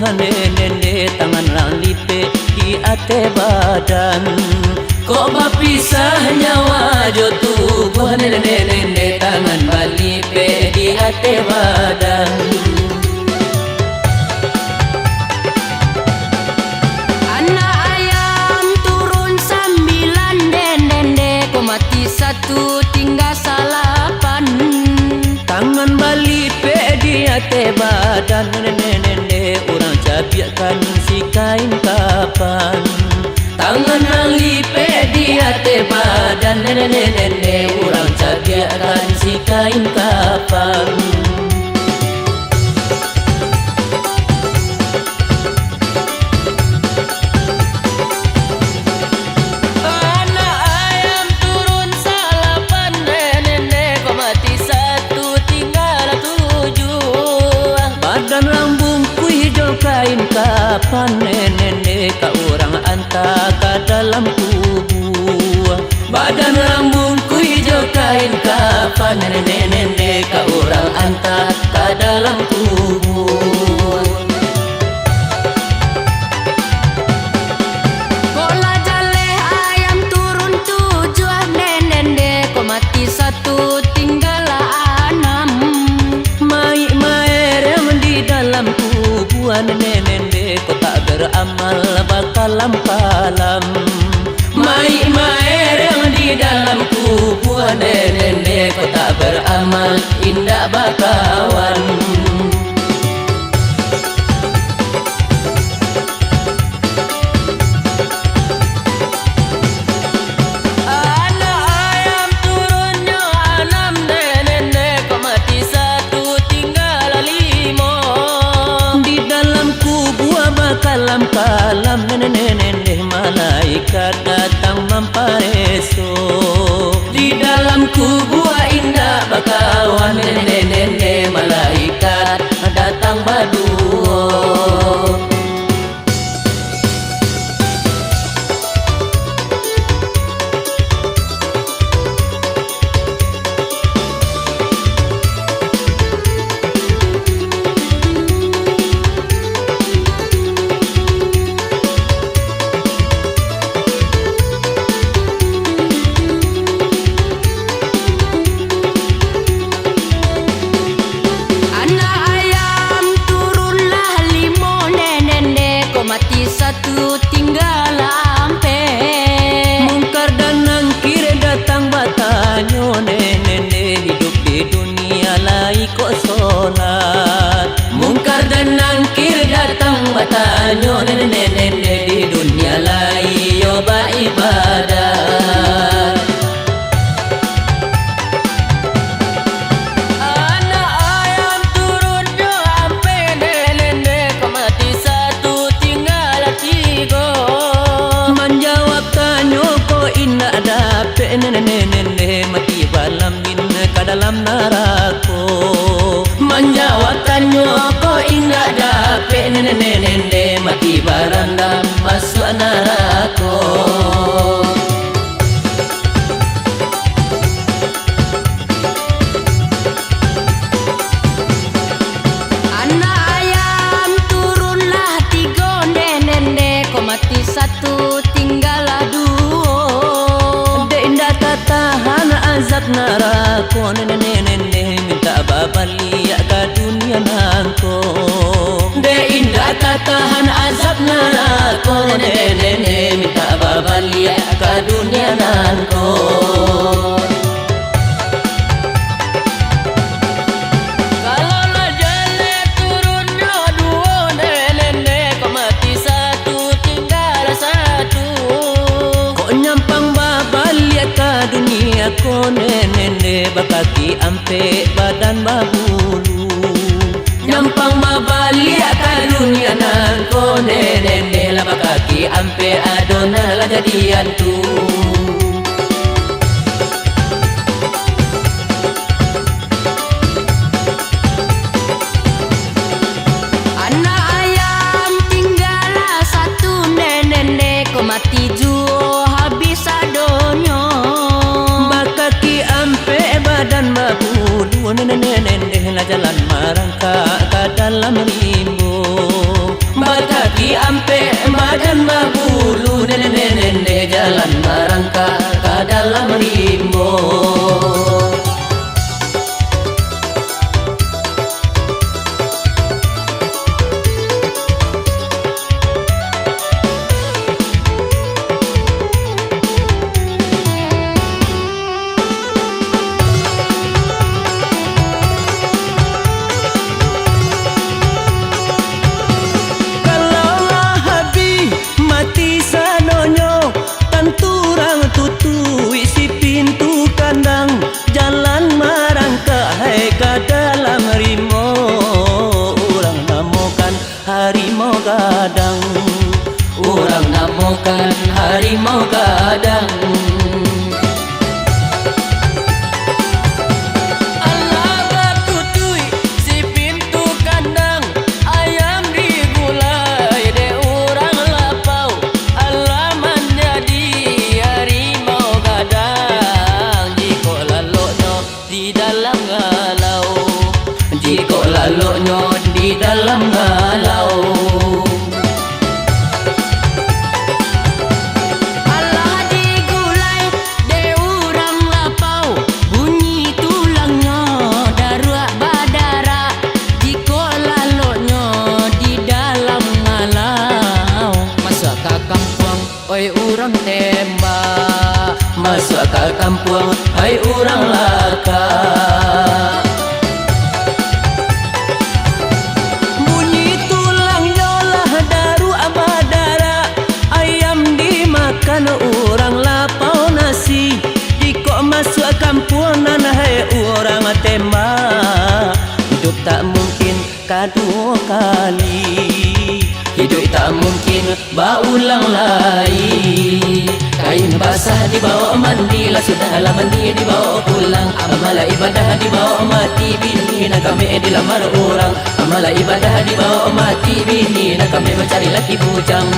nende tangan lang lipe di ate badan. Kok berpisah nyawa jo tubuh nende tangan balipe di ate badan. Anak ayam turun 9 dende, kok mati 1 tinggal 8. Tangan balipe di ate badan nende orang cabiakan si kain kapan. Tangan balipe di ate badan nende orang cabiakan si kain kapan. Anak ayam turun 8 dende, kok mati 1 tinggal 7. Badan lambung ku hijau kain kapan nende ka orang anta ka dalam kubur. Badan lambung ku hijau kain kapan nende ka orang anta ka dalam kubur. Kola jaleh ayam turun 7 dende, kok mati 1 tinggal 6. Mai yang di dalam kuburan nende kau tak beramal bakalam kalam. Mai yang di dalam kuburan nende kau tak beramal indah bakawan. Anak ayam turunnya 6 dende, kok mati 1 tinggal 5. Di dalam kuburan bakalam kalam nende malaikat datang mampareso. Di dalam kuburan indah bakawan nende malaikat datang baduo. Anak ayam turunlah 5 dende, kok mati 1 tinggal 4. Mungkar dan nangkir datang bertanya nende hidup di dunia lai kok solat. Mungkar dan nangkir datang bertanya nende di dunia lai yo beribadah. Anak ayam turun 2 dende, kok mati 1 tinggal 3. Menjawab tanya ko inna dapet nende mati balam bin ka dalam neraka. Menjawab tanya ko inna dapet nende mati baranda masuk neraka. Anak ayam turunlah 3 dende, kok mati 1 tinggal 2. Dek indah tak tahan azab neraka nende minta babalik ke dunia nangko. Dek indah tak tahan azab neraka nende minta babalik ke dunia nangko. Kalau lah jaleh turunnya 2 dende, kok mati 1 tinggal 1. Kok nyampang babalik ke dunia ko nende bakaki ampe badan babulu. Nyampang babalik ke dunia nangko nende lah bakaki ampe adona lah jadian tu. Anak ayam tinggallah 1 dende, kok mati juo habis adonyo. Bakaki ampe badan babulu nende lah jalan marangka ke dalam rimbo. dalam rimbo. Harimau gadang, orang namakan harimau gadang. Allah bertutui si pintu kandang, ayam digulai de orang lapau. Allah menjadi harimau gadang, jika laloknya di dalam galau, jika laloknya di dalam galau. Allah digulai de urang lapau, bunyi tulangnya daruak badara, jika laloknya di dalam galau. Masuk ke kampung, oi urang tembak, masuk ke kampung, oi urang laka. Orang lapau nasi, jika masuk kampung nan hai orang tembak. Hidup tak mungkin kedua kali, hidup tak mungkin berulang lagi. Kain basah dibawa mandi, lah sudahlah mandi dibawa pulang. Amalah ibadah dibawa mati bini, nak kami dilamar orang. Amalah ibadah dibawa mati bini, nak kami mencari laki bujang.